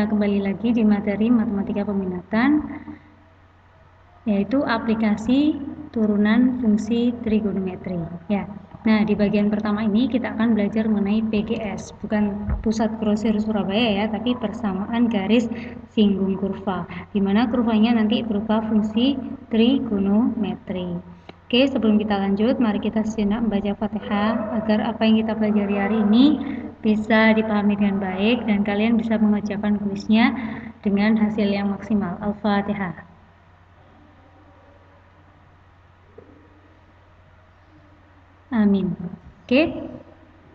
kembali lagi di materi Matematika Peminatan, yaitu aplikasi turunan fungsi trigonometri. Ya. Nah, di bagian pertama ini kita akan belajar mengenai PGS, bukan pusat grosir Surabaya ya, tapi persamaan garis singgung kurva, di mana kurvanya nanti berupa fungsi trigonometri. Oke, sebelum kita lanjut, mari kita sejenak membaca Fatihah agar apa yang kita pelajari hari ini bisa dipahami dengan baik dan kalian bisa mengerjakan kuisnya dengan hasil yang maksimal. Al-Fatihah. Amin. Oke.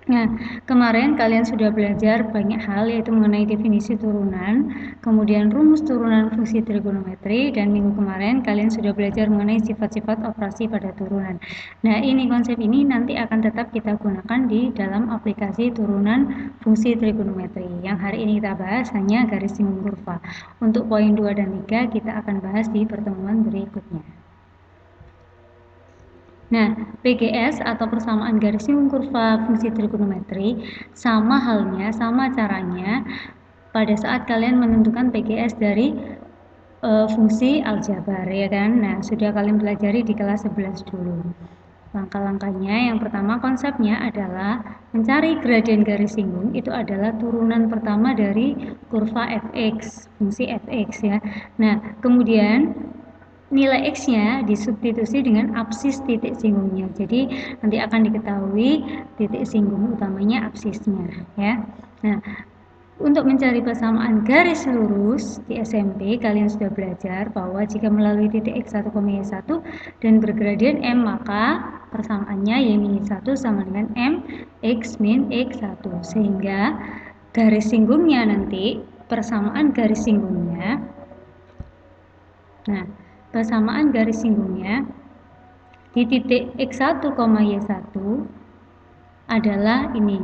Nah, kemarin kalian sudah belajar banyak hal, yaitu mengenai definisi turunan, kemudian rumus turunan fungsi trigonometri, dan minggu kemarin kalian sudah belajar mengenai sifat-sifat operasi pada turunan. Nah, ini konsep ini nanti akan tetap kita gunakan di dalam aplikasi turunan fungsi trigonometri. Yang hari ini kita bahas hanya garis singgung kurva. Untuk poin 2 dan 3 kita akan bahas di pertemuan berikutnya. Nah, PGS atau persamaan garis singgung kurva fungsi trigonometri sama halnya, sama caranya pada saat kalian menentukan PGS dari fungsi aljabar, ya kan? Nah, sudah kalian pelajari di kelas 11 dulu. Langkah-langkahnya yang pertama, konsepnya adalah mencari gradien garis singgung itu adalah turunan pertama dari kurva fx, fungsi fx ya. Nah, kemudian nilai X-nya disubstitusi dengan absis titik singgungnya. Jadi nanti akan diketahui titik singgung utamanya absisnya ya. Nah, untuk mencari persamaan garis lurus di SMP kalian sudah belajar bahwa jika melalui titik X1, Y1 dan bergradien M, maka persamaannya Y-1 sama dengan M X min X1, sehingga garis singgungnya nanti persamaan garis singgungnya, nah persamaan garis singgungnya di titik X1, Y1 adalah ini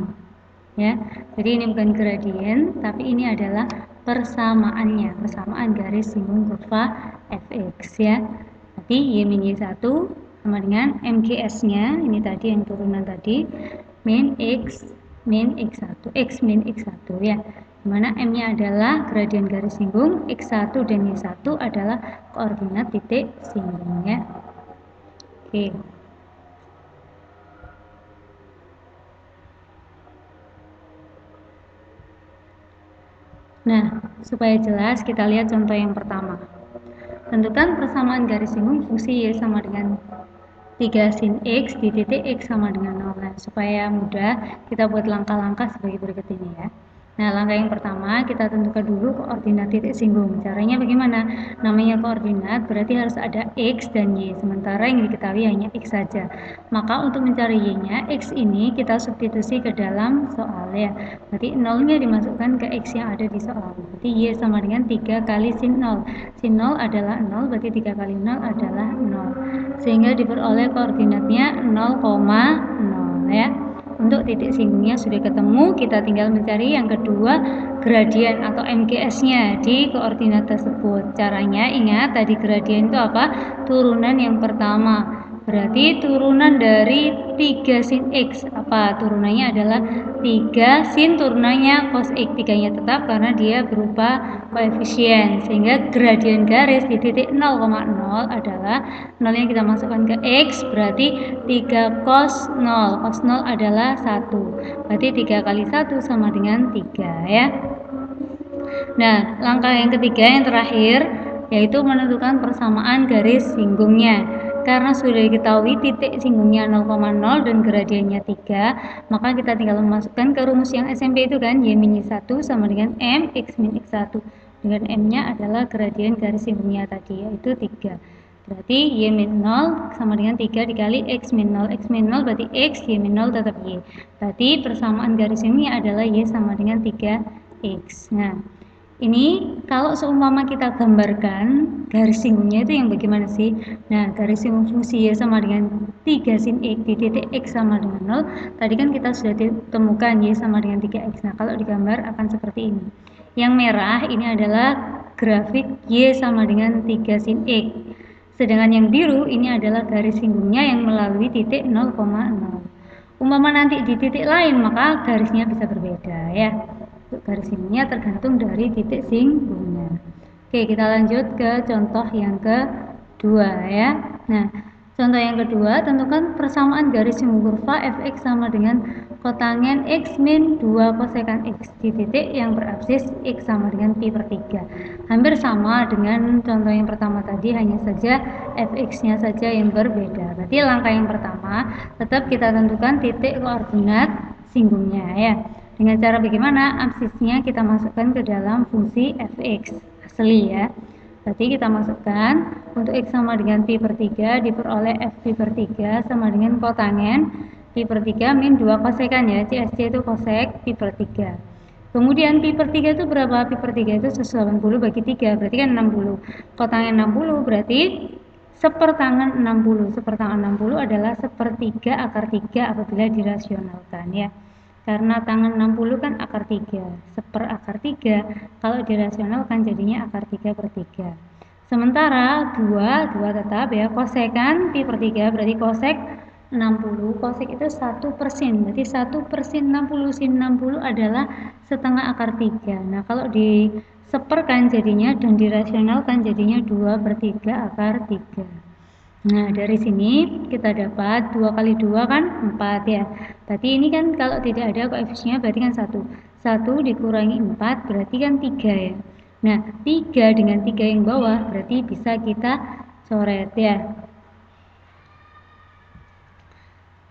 ya. Jadi ini bukan gradien, tapi ini adalah persamaannya, persamaan garis singgung kurva fx ya. Jadi Y-1 sama dengan MGS-nya, ini tadi yang turunan tadi, min X min X1, X min X1 ya. Dimana M-nya adalah gradien garis singgung, X1 dan Y1 adalah koordinat titik singgungnya. Oke. Nah, supaya jelas kita lihat contoh yang pertama. Tentukan persamaan garis singgung fungsi Y sama dengan 3 sin X di titik X sama dengan 0. Nah, supaya mudah kita buat langkah-langkah sebagai berikut ini ya. Nah, langkah yang pertama kita tentukan dulu koordinat titik singgung. Caranya bagaimana? Namanya koordinat berarti harus ada X dan Y, sementara yang diketahui hanya X saja. Maka untuk mencari Y-nya, X ini kita substitusi ke dalam soal ya. Berarti 0-nya dimasukkan ke X yang ada di soal. Berarti Y sama dengan 3 kali sin 0. Sin 0 adalah 0, berarti 3 kali 0 adalah 0. Sehingga diperoleh koordinatnya 0,0 ya. Untuk titik singgungnya sudah ketemu, kita tinggal mencari yang kedua gradien atau MGS-nya di koordinat tersebut. Caranya ingat tadi gradien itu apa? Turunan yang pertama. Berarti turunan dari 3 sin X. Apa? Turunannya adalah 3 sin turunannya cos X. 3-nya tetap karena dia berupa koefisien. Sehingga gradien garis di titik 0,0 adalah 0 yang kita masukkan ke X, berarti 3 cos 0. Cos 0 adalah 1. Berarti 3 kali 1 sama dengan 3 ya. Nah, langkah yang ketiga yang terakhir yaitu menentukan persamaan garis singgungnya. Karena sudah diketahui titik singgungnya 0,0 dan gradiennya 3, maka kita tinggal memasukkan ke rumus yang SMP itu kan, Y-1 sama dengan M X min X1. Dengan M-nya adalah gradien garis singgungnya tadi, yaitu 3. Berarti Y min 0 sama dengan 3 dikali X min 0. X min 0 berarti X, Y min 0 tetap Y. Berarti persamaan garis singgungnya adalah Y sama dengan 3X. Nah, ini kalau seumpama kita gambarkan garis singgungnya itu yang bagaimana sih? Nah, garis singgung fungsi Y sama dengan 3 sin X di titik X sama dengan 0. Tadi kan kita sudah ditemukan Y sama dengan 3X. Nah, kalau digambar akan seperti ini. Yang merah ini adalah grafik Y sama dengan 3 sin X. Sedangkan yang biru ini adalah garis singgungnya yang melalui titik 0,0. Umpama nanti di titik lain maka garisnya bisa berbeda ya. garis singgungnya tergantung dari titik singgungnya. Oke, kita lanjut ke contoh yang kedua ya. Nah, contoh yang kedua, tentukan persamaan garis singgung kurva fx sama dengan kotangen x min 2 kosekan x di titik yang berabsis x sama dengan pi per 3. Hampir sama dengan contoh yang pertama tadi, hanya saja fx-nya saja yang berbeda. Berarti langkah yang pertama, tetap kita tentukan titik koordinat singgungnya ya. Dengan cara bagaimana? Absisnya kita masukkan ke dalam fungsi fx asli ya. Berarti kita masukkan untuk x sama dengan pi per 3 diperoleh f pi per 3 sama dengan kotangen pi per 3 min 2 kosekan ya. CSC itu kosek pi per 3. Kemudian pi per 3 itu berapa? Pi per 3 itu 180 bagi 3, berarti kan 60. Kotangen 60 berarti sepertangan 60. Sepertangan 60 adalah sepertiga akar 3 apabila dirasionalkan ya. Karena tangan 60 kan akar 3, seper akar 3, kalau dirasionalkan jadinya akar 3 per 3. Sementara 2 tetap ya, kosekan pi per 3 berarti kosek 60, kosek itu 1%, berarti 1% 60, sin 60 adalah setengah akar 3. Nah, kalau diseperkan jadinya dan dirasionalkan jadinya 2 per 3 akar 3. Nah, dari sini kita dapat 2 kali 2 kan 4 ya. Berarti ini kan kalau tidak ada koefisiennya berarti kan 1. 1 dikurangi 4 berarti kan 3 ya. Nah, 3 dengan 3 yang bawah berarti bisa kita coret ya.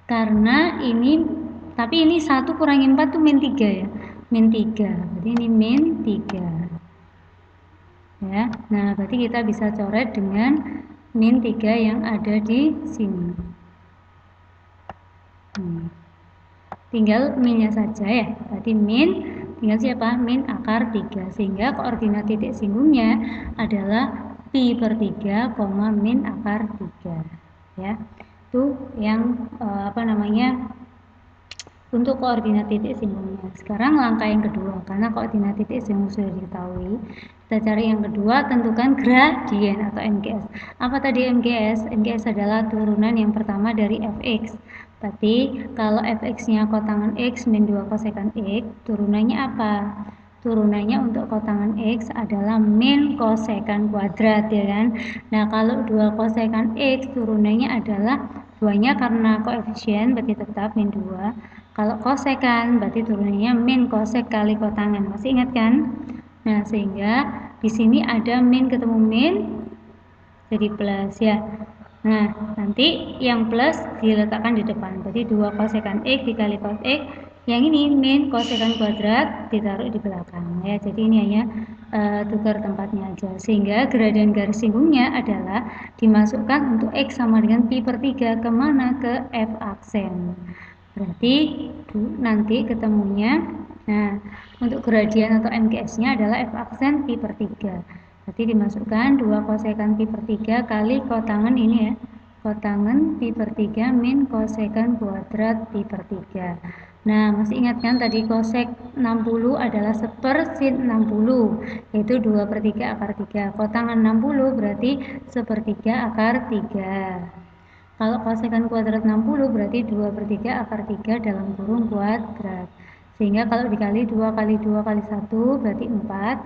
Karena ini, tapi ini 1 kurangi 4 itu min 3 ya. Min 3, berarti ini min 3. Ya, nah berarti kita bisa coret dengan min 3 yang ada di sini. Tinggal minnya saja ya, berarti min tinggal siapa? Min akar 3, sehingga koordinat titik singgungnya adalah pi per 3, min akar 3 ya. Itu yang untuk koordinat titik singgungnya. Sekarang langkah yang kedua, karena koordinat titik singgung sudah diketahui, kita cari yang kedua, tentukan gradien atau MGS. Apa tadi MGS? MGS adalah turunan yang pertama dari fx. Berarti kalau fx-nya kotangan x min 2 kosekan x, turunannya apa? Turunannya untuk kotangan x adalah min kosekan kuadrat ya kan. Nah, kalau 2 kosekan x turunannya adalah 2-nya karena koefisien berarti tetap min 2. Kalau kosekan berarti turunannya min kosek kali kotangan. Masih ingat kan? Nah, sehingga di sini ada min ketemu min jadi plus ya. Nah, nanti yang plus diletakkan di depan. Berarti 2 kosekan x dikali cos x. Yang ini min kosekan kuadrat ditaruh di belakang ya. Jadi ini hanya tukar tempatnya aja. Sehingga gradien garis singgungnya adalah dimasukkan untuk x sama dengan pi per 3 kemana? Ke f aksen. Berarti nanti ketemunya, nah untuk gradien atau MGS-nya adalah f aksen pi per 3. Berarti dimasukkan 2 kosekan pi per 3 kali kotangan ini ya. Kotangan pi per 3 min kosekan kuadrat pi per 3. Nah, masih ingat kan tadi kosek 60 adalah sepersin 60, yaitu 2 per 3 akar 3. Kotangan 60 berarti sepertiga akar 3. Kalau kosekan kuadrat 60 berarti 2 per 3 akar 3 dalam kurung kuadrat. Sehingga kalau dikali 2 kali 2 kali 1 berarti 4.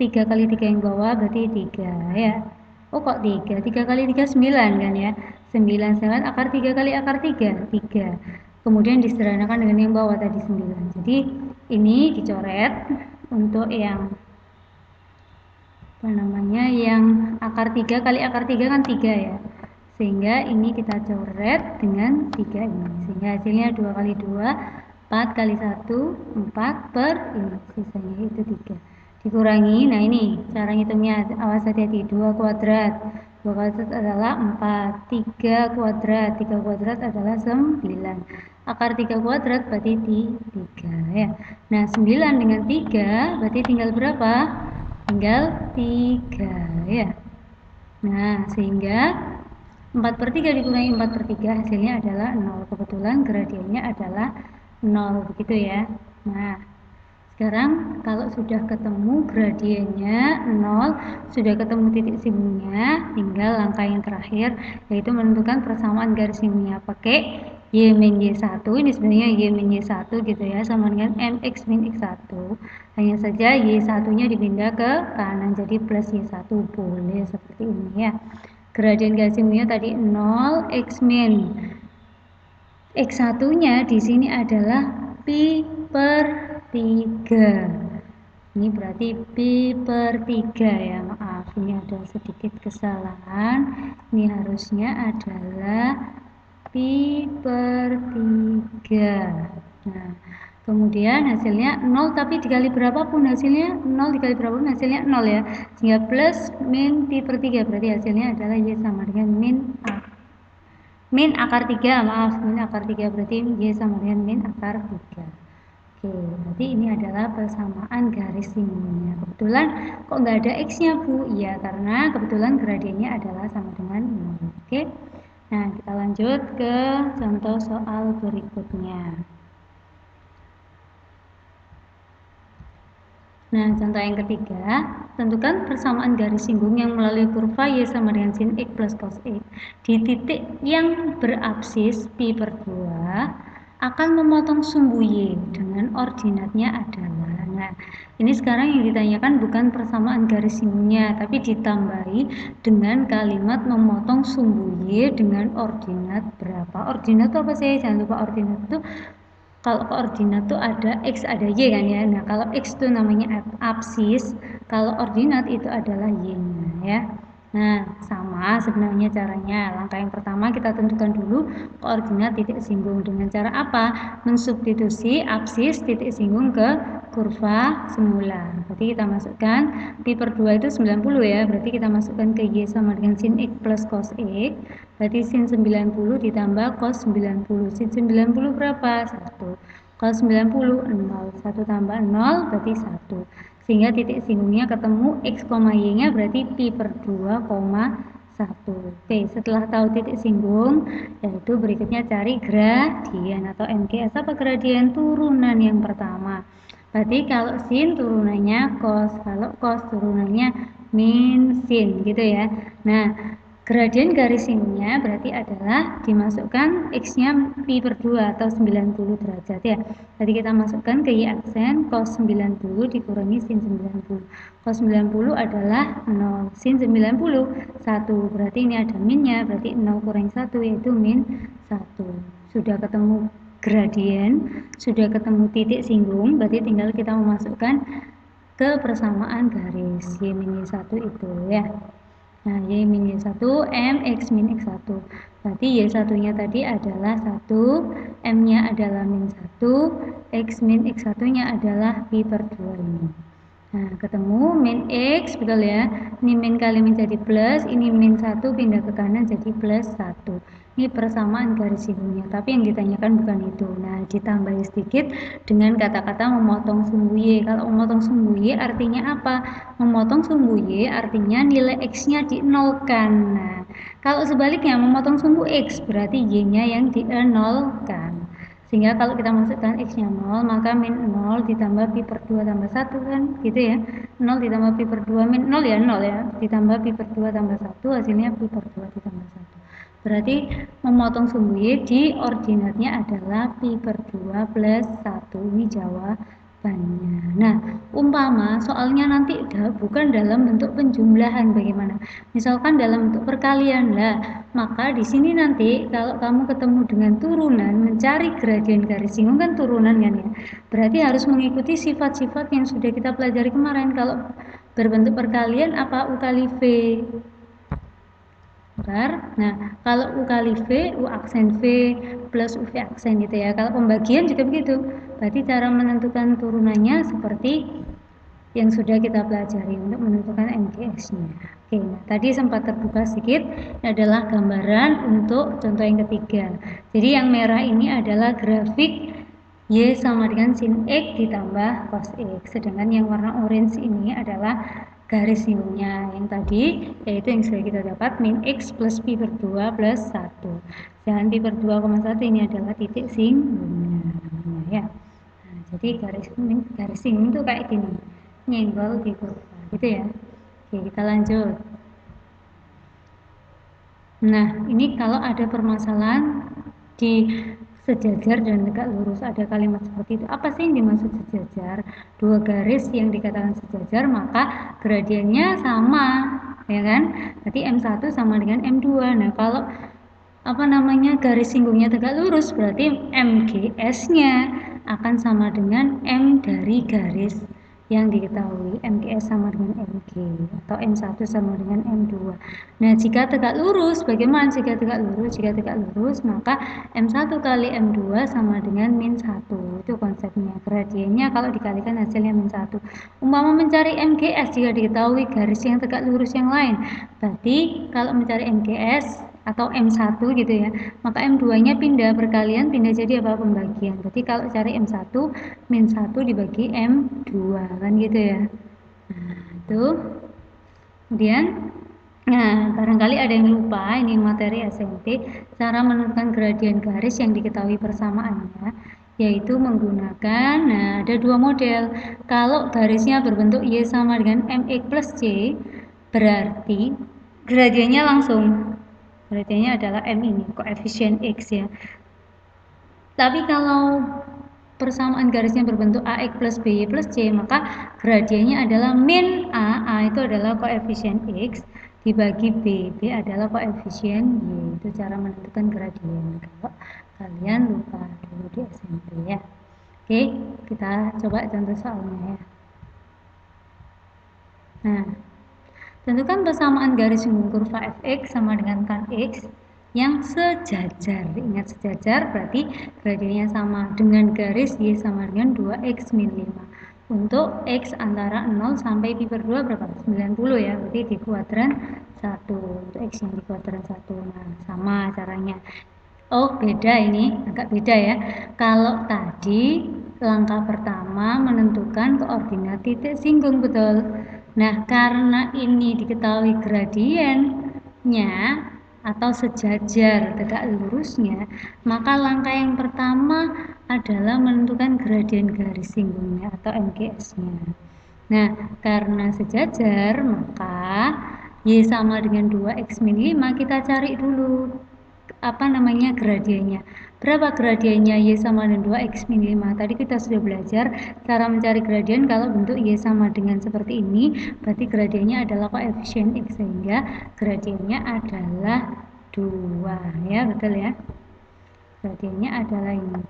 3 kali 3 yang bawah berarti 3 ya. Oh kok 3? 3 kali 3 9 kan ya. 9 sedangkan akar 3 kali akar 3 3. Kemudian disederhanakan dengan yang bawah tadi 9. Jadi ini dicoret untuk yang yang akar 3 kali akar 3 kan 3 ya. Sehingga ini kita coret dengan 3 ini. Sehingga hasilnya 2 kali 2, 4 kali 1, 4 per ini. Sisanya itu 3. Dikurangi, nah ini cara ngitungnya, awas hati-hati, 2 kuadrat. 2 kuadrat adalah 4, 3 kuadrat, 3 kuadrat adalah 9. Akar 3 kuadrat berarti 3 ya. Nah 9 dengan 3 berarti tinggal berapa? Tinggal 3 ya. Nah sehingga 4 per 3 dikurangi 4 per 3 hasilnya adalah 0. Kebetulan gradiennya adalah 0 begitu ya. Nah sekarang kalau sudah ketemu gradiennya 0, sudah ketemu titik singgungnya, tinggal langkah yang terakhir yaitu menentukan persamaan garis singgungnya pakai Y min Y1, ini sebenarnya Y min Y1 gitu ya, sama dengan MX min X1. Hanya saja Y1-nya dipindah ke kanan, jadi plus Y1, boleh seperti ini ya. Gradien garis singungnya tadi 0, X min X1-nya di sini adalah Pi per 3. Ini berarti Pi per 3 ya, maaf, ini ada sedikit kesalahan. Ini harusnya adalah Pi per 3. Nah, kemudian hasilnya 0, tapi dikali berapapun hasilnya 0, dikali berapapun hasilnya 0 ya. Sehingga plus min Pi per 3, berarti hasilnya adalah Y sama dengan min akar 3, maaf, min akar 3, berarti Y sama dengan min akar 3. Oke, berarti ini adalah persamaan garis singgungnya. Kebetulan kok nggak ada X-nya, Bu? Iya, karena kebetulan gradiennya adalah sama dengan 0. Oke. Nah, kita lanjut ke contoh soal berikutnya. Nah, contoh yang ketiga, tentukan persamaan garis singgung yang melalui kurva Y sama dengan sin X plus cos X di titik yang berabsis Pi per 2 akan memotong sumbu Y dengan ordinatnya adalah. Nah, ini sekarang yang ditanyakan bukan persamaan garis singgungnya, tapi ditambahi dengan kalimat memotong sumbu Y dengan ordinat berapa. Ordinat itu apa sih? Jangan lupa ordinat itu kalau koordinat tuh ada X ada Y kan ya. Nah, kalau X itu namanya absis, kalau ordinat itu adalah Y-nya ya. Nah, sama sebenarnya caranya. Langkah yang pertama kita tentukan dulu koordinat titik singgung. Dengan cara apa? Mensubstitusi absis titik singgung ke kurva semula. Berarti kita masukkan Pi per 2 itu 90 ya. Berarti kita masukkan ke Y sama dengan sin X plus cos X. Berarti sin 90 ditambah cos 90. Sin 90 berapa? 1. Cos 90, 0. 1 tambah 0 berarti 1. Sehingga titik singgungnya ketemu X, Y-nya berarti Pi per 2, 1. Oke, setelah tahu titik singgung, yaitu berikutnya cari gradien atau MGS. Apa gradien? Turunan yang pertama. Berarti kalau sin turunannya cos, kalau cos turunannya min sin gitu ya. Nah, gradien garis singgungnya berarti adalah dimasukkan X-nya Pi per 2 atau 90 derajat ya. Jadi kita masukkan ke Y aksen cos 90 dikurangi sin 90. Cos 90 adalah 0, sin 90 1. Berarti ini ada minnya, berarti 0 kurangi 1 yaitu min 1. Sudah ketemu gradien, sudah ketemu titik singgung, berarti tinggal kita memasukkan ke persamaan garis Y min Y1 itu ya. Nah, Y min Y1, M X min X1. Berarti Y1-nya tadi adalah 1, M-nya adalah min 1, X min X1-nya adalah Pi per 2 ini. Nah, ketemu min X, betul ya. Ini min kali menjadi plus, ini min 1 pindah ke kanan jadi plus 1. Ini persamaan garis singgungnya, tapi yang ditanyakan bukan itu. Nah, ditambah sedikit dengan kata-kata memotong sumbu Y. Kalau memotong sumbu Y artinya apa? Memotong sumbu Y artinya nilai X-nya dinolkan. Nah, kalau sebaliknya memotong sumbu X berarti Y-nya yang dinolkan. Sehingga kalau kita masukkan X-nya 0, maka min 0 ditambah Pi per 2 tambah 1 kan, gitu ya. 0 ditambah Pi per 2 min 0 ya, 0 ya. Ditambah Pi per 2 tambah 1, hasilnya Pi per 2 ditambah 1. Berarti memotong sumbu Y di ordinatnya adalah Pi per 2 plus 1. Ini jawabannya. Nah, umpama soalnya nanti bukan dalam bentuk penjumlahan bagaimana? Misalkan dalam bentuk perkalian lah, maka di sini nanti kalau kamu ketemu dengan turunan, mencari gradien garis singgung kan turunan kan ya. Berarti harus mengikuti sifat-sifat yang sudah kita pelajari kemarin. Kalau berbentuk perkalian apa? U kali V. Nah, kalau U kali V, U aksen V plus UV aksen gitu ya. Kalau pembagian juga begitu. Berarti cara menentukan turunannya seperti yang sudah kita pelajari untuk menentukan MGS-nya. Oke, nah tadi sempat terbuka sedikit, ini adalah gambaran untuk contoh yang ketiga. Jadi yang merah ini adalah grafik Y sama dengan sin X ditambah cos X. Sedangkan yang warna orange ini adalah garis singgungnya yang tadi, yaitu yang sudah kita dapat min X plus Pi per 2 plus 1. Dan Pi per 2,1 ini adalah titik singgungnya. Ya. Nah, jadi garis singgung itu kayak gini, nyenggol di kurva, gitu ya. Oke, kita lanjut. Nah, ini kalau ada permasalahan di sejajar dan tegak lurus. Ada kalimat seperti itu. Apa sih yang dimaksud sejajar? Dua garis yang dikatakan sejajar maka gradiennya sama, ya kan? Berarti M1 sama dengan M2. Nah, kalau garis singgungnya tegak lurus berarti MGS-nya akan sama dengan M dari garis yang diketahui. MGS sama dengan MG atau M1 sama dengan M2. Nah, jika tegak lurus, bagaimana jika tegak lurus? Jika tegak lurus, maka M1 kali M2 sama dengan min 1. Itu konsepnya. Gradiennya kalau dikalikan hasilnya min 1. Umpama mencari MGS jika diketahui garis yang tegak lurus yang lain. Berarti kalau mencari MGS atau M1 gitu ya, maka M2-nya pindah perkalian, pindah jadi apa? Pembagian. Berarti kalau cari M1, min 1 dibagi M2, kan gitu ya. Nah, itu. Kemudian, nah, barangkali ada yang lupa, ini materi SMP, cara menentukan gradien garis yang diketahui persamaannya, yaitu menggunakan, nah, ada dua model. Kalau garisnya berbentuk Y sama dengan MX plus C, berarti gradiennya langsung. Gradiennya adalah M ini, koefisien X ya. Tapi kalau persamaan garisnya berbentuk AX plus BY plus C, maka gradiennya adalah min A itu adalah koefisien X, dibagi B adalah koefisien Y. Itu cara menentukan gradien. Kalau kalian lupa dulu di SMP ya. Oke, kita coba contoh soalnya ya. Nah, tentukan persamaan garis singgung kurva fx sama dengan tan x yang sejajar. Ingat sejajar berarti gradiennya sama dengan garis y sama dengan 2x min 5. Untuk x antara 0 sampai pi per 2 berapa? 90 ya, berarti di kuadran 1. Untuk x yang di kuadran 1. Nah, sama caranya. Oh, beda ini, agak beda ya. Kalau tadi langkah pertama menentukan koordinat titik singgung, betul. Nah, karena ini diketahui gradiennya atau sejajar tegak lurusnya, maka langkah yang pertama adalah menentukan gradien garis singgungnya atau MGS-nya. Nah, karena sejajar, maka Y sama dengan 2x min 5, kita cari dulu gradiennya. Berapa gradiennya Y sama dengan 2x min 5? Tadi kita sudah belajar cara mencari gradien kalau bentuk Y sama dengan seperti ini, berarti gradiennya adalah koefisien X, sehingga gradiennya adalah 2 ya, betul ya. Gradiennya adalah ini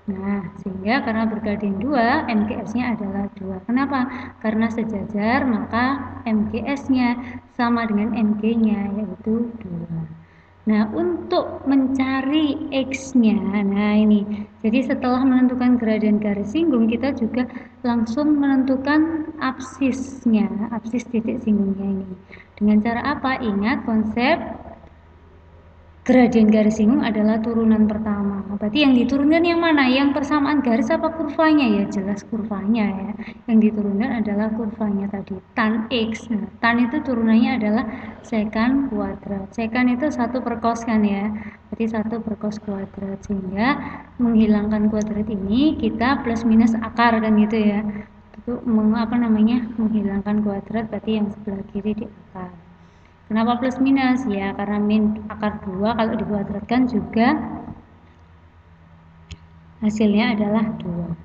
2. Nah, sehingga karena bergradien 2, MGS-nya adalah 2. Kenapa? Karena sejajar, maka MGS-nya sama dengan MG-nya, yaitu 2. Nah, untuk mencari X-nya, nah ini. Jadi setelah menentukan gradien garis singgung, kita juga langsung menentukan absisnya, absis titik singgungnya ini. Dengan cara apa? Ingat konsep gradien garis singgung adalah turunan pertama. Berarti yang diturunkan yang mana? Yang persamaan garis apa kurvanya? Ya jelas kurvanya ya. Yang diturunkan adalah kurvanya tadi, tan X. Nah, tan itu turunannya adalah sekan kuadrat. Sekan itu 1 per cos kan ya. Berarti 1 per cos kuadrat. Sehingga menghilangkan kuadrat ini kita plus minus akar kan gitu ya. Itu menghilangkan kuadrat, berarti yang sebelah kiri di akar. Kenapa plus minus? Ya karena min akar 2 kalau dikuadratkan juga hasilnya adalah 2.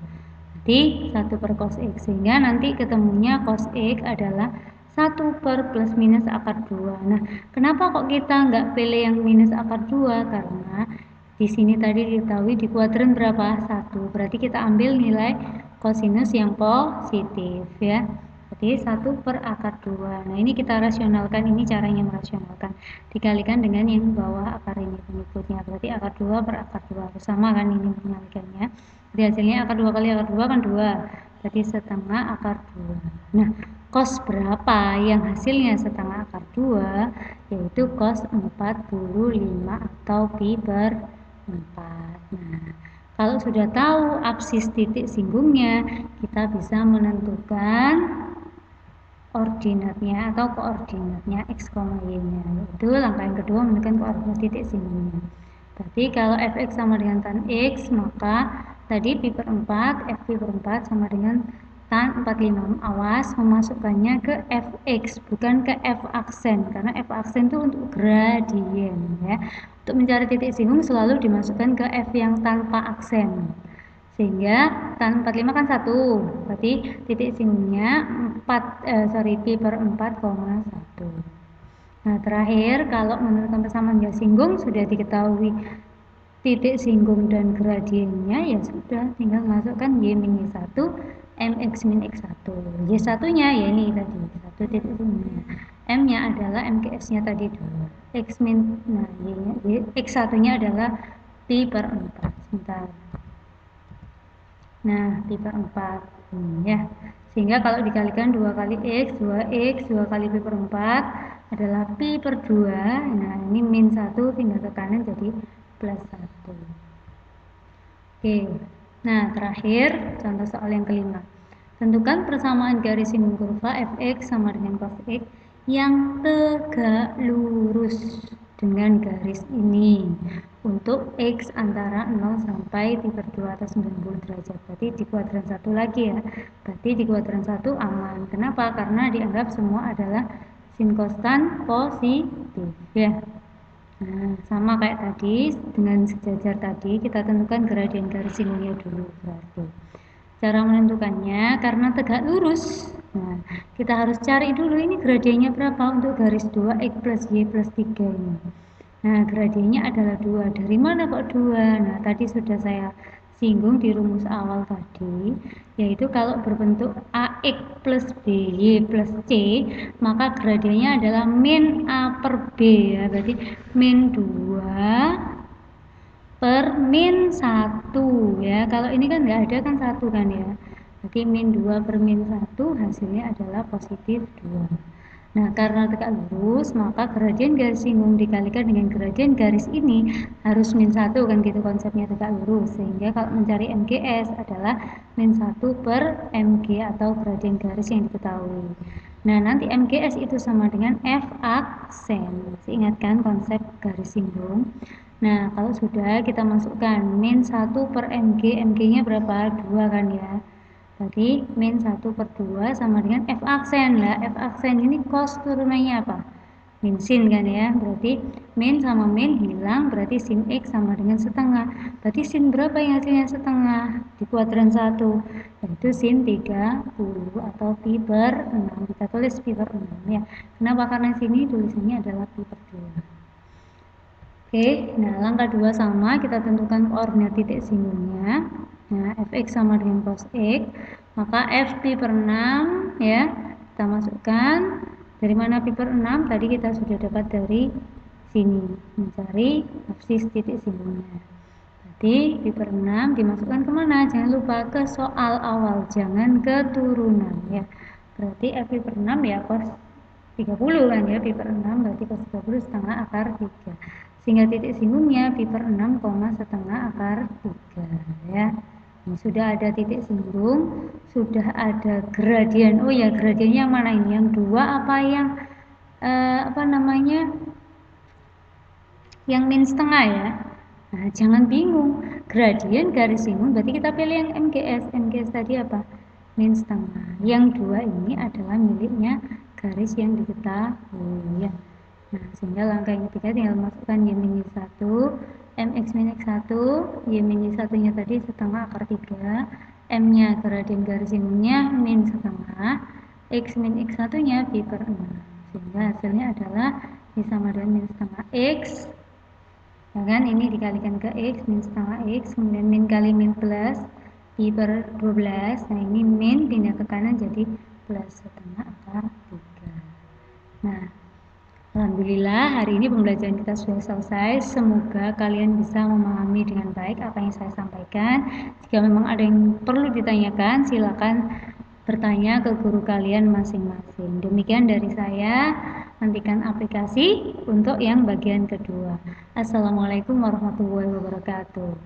Berarti 1 per cos X. Sehingga nanti ketemunya cos X adalah 1 per plus minus akar 2. Nah, kenapa kok kita nggak pilih yang minus akar 2? Karena di sini tadi diketahui di kuadran berapa? 1. Berarti kita ambil nilai kosinus yang positif ya. Berarti 1 per akar 2. Nah, ini kita rasionalkan, ini caranya merasionalkan. Dikalikan dengan yang bawah akar ini pengikutnya. Berarti akar 2 per akar 2. Sama kan ini menyalikannya. Jadi hasilnya akar 2 kali akar 2 kan 2. Berarti setengah akar 2. Nah, cos berapa yang hasilnya setengah akar 2? Yaitu cos 45 atau pi per 4. Nah, kalau sudah tahu absis titik singgungnya, kita bisa menentukan ordinatnya atau koordinatnya x, y-nya. Itu langkah yang kedua, menentukan koordinat titik singgungnya. Berarti kalau fx sama dengan tan x, maka tadi pi per 4, f pi per 4 sama dengan tan 45. Awas memasukkannya ke fx, bukan ke f aksen, karena f aksen itu untuk gradien ya. Untuk mencari titik singgung selalu dimasukkan ke F yang tanpa aksen. Sehingga tan 45 kan 1, berarti titik singgungnya pi/4,1. Nah, terakhir kalau menentukan persamaan garis singgung sudah diketahui titik singgung dan gradiennya, ya sudah tinggal masukkan y min y1 mx min x1. Y1 nya ya ini tadi 1 titik singgungnya, m nya adalah mgs nya tadi 2, x min, nah x1 nya adalah pi/4. Sebentar, nah pi/4 ya. Sehingga kalau dikalikan 2 kali x 2x 2 kali pi/4 adalah pi/2. Nah ini min 1 tinggal ke kanan jadi plus 1. Oke, nah terakhir contoh soal yang kelima. Tentukan persamaan garis singgung kurva fx sama dengan cos x yang tegak lurus dengan garis ini untuk x antara 0 sampai pi/2 atau 90 derajat. Berarti di kuadran 1 lagi ya. Berarti di kuadran 1 aman. Kenapa? Karena dianggap semua adalah sin konstan positif ya. Nah, sama kayak tadi, dengan sejajar tadi kita tentukan gradien garis singgungnya dulu. Berarti cara menentukannya karena tegak lurus. Nah, kita harus cari dulu ini gradiennya berapa untuk garis 2x plus y plus 3 ini. Nah, gradiennya adalah 2. Dari mana kok 2? Nah, tadi sudah saya singgung di rumus awal tadi, yaitu kalau berbentuk ax plus by plus c, maka gradiennya adalah min a per b ya. Berarti min 2 per min 1 ya. Kalau ini kan nggak ada kan 1 kan ya. Berarti min 2 per min 1 hasilnya adalah positif 2. Nah, karena tegak lurus, maka gradien garis singgung dikalikan dengan gradien garis ini harus min 1 kan gitu konsepnya tegak lurus. Sehingga kalau mencari MGS adalah min 1 per MG atau gradien garis yang diketahui. Nah, nanti MGS itu sama dengan F aksen. Masih ingat kan konsep garis singgung? Nah, kalau sudah kita masukkan min 1 per MG, MG-nya berapa? 2 kan ya. Berarti min 1 per 2 sama dengan F aksen lah. F aksen ini cos turunannya apa? Min sin kan ya. Berarti min sama min hilang, berarti sin X sama dengan setengah. Berarti sin berapa yang hasilnya setengah? Di kuadran 1, yaitu sin 30 atau pi/6. Kita tulis pi/6 ya. Kenapa? Karena sini tulisannya adalah pi/2. Oke, nah langkah 2 sama, kita tentukan koordinat titik singgungnya. Nah, fx sama dengan cos x, maka f pi/6 ya, kita masukkan. Dari mana pi/6? Tadi kita sudah dapat dari sini, mencari absis titik singgungnya. Berarti pi/6 dimasukkan kemana? Jangan lupa ke soal awal, jangan ke turunan ya. Berarti f pi/6 ya cos 30 kan ya, pi/6 berarti cos 30 setengah akar 3. Sehingga titik singgungnya pi/6, setengah akar 3 ya. Ini sudah ada titik singgung, sudah ada gradien. Oh ya, gradiennya yang mana ini? Yang 2 apa yang apa namanya? Yang min setengah ya. Nah, jangan bingung. Gradien garis singgung berarti kita pilih yang MGS. MGS tadi apa? Min setengah. Yang 2 ini adalah miliknya garis yang diketahui ya. Nah, sehingga langkah yang ketiga tinggal masukkan y min y1, mx min x1, y min y1 nya tadi setengah akar 3, m nya gradien garis singgungnya min setengah, x min x1 nya pi/6. Sehingga hasilnya adalah y sama dengan min setengah x, ya kan, ini dikalikan ke x, min setengah x, kemudian min kali min plus pi/12. Nah, ini min pindah ke kanan jadi plus setengah akar 3. Nah, alhamdulillah hari ini pembelajaran kita sudah selesai. Semoga kalian bisa memahami dengan baik apa yang saya sampaikan. Jika memang ada yang perlu ditanyakan, silakan bertanya ke guru kalian masing-masing. Demikian dari saya. Nantikan aplikasi untuk yang bagian kedua. Assalamualaikum warahmatullahi wabarakatuh.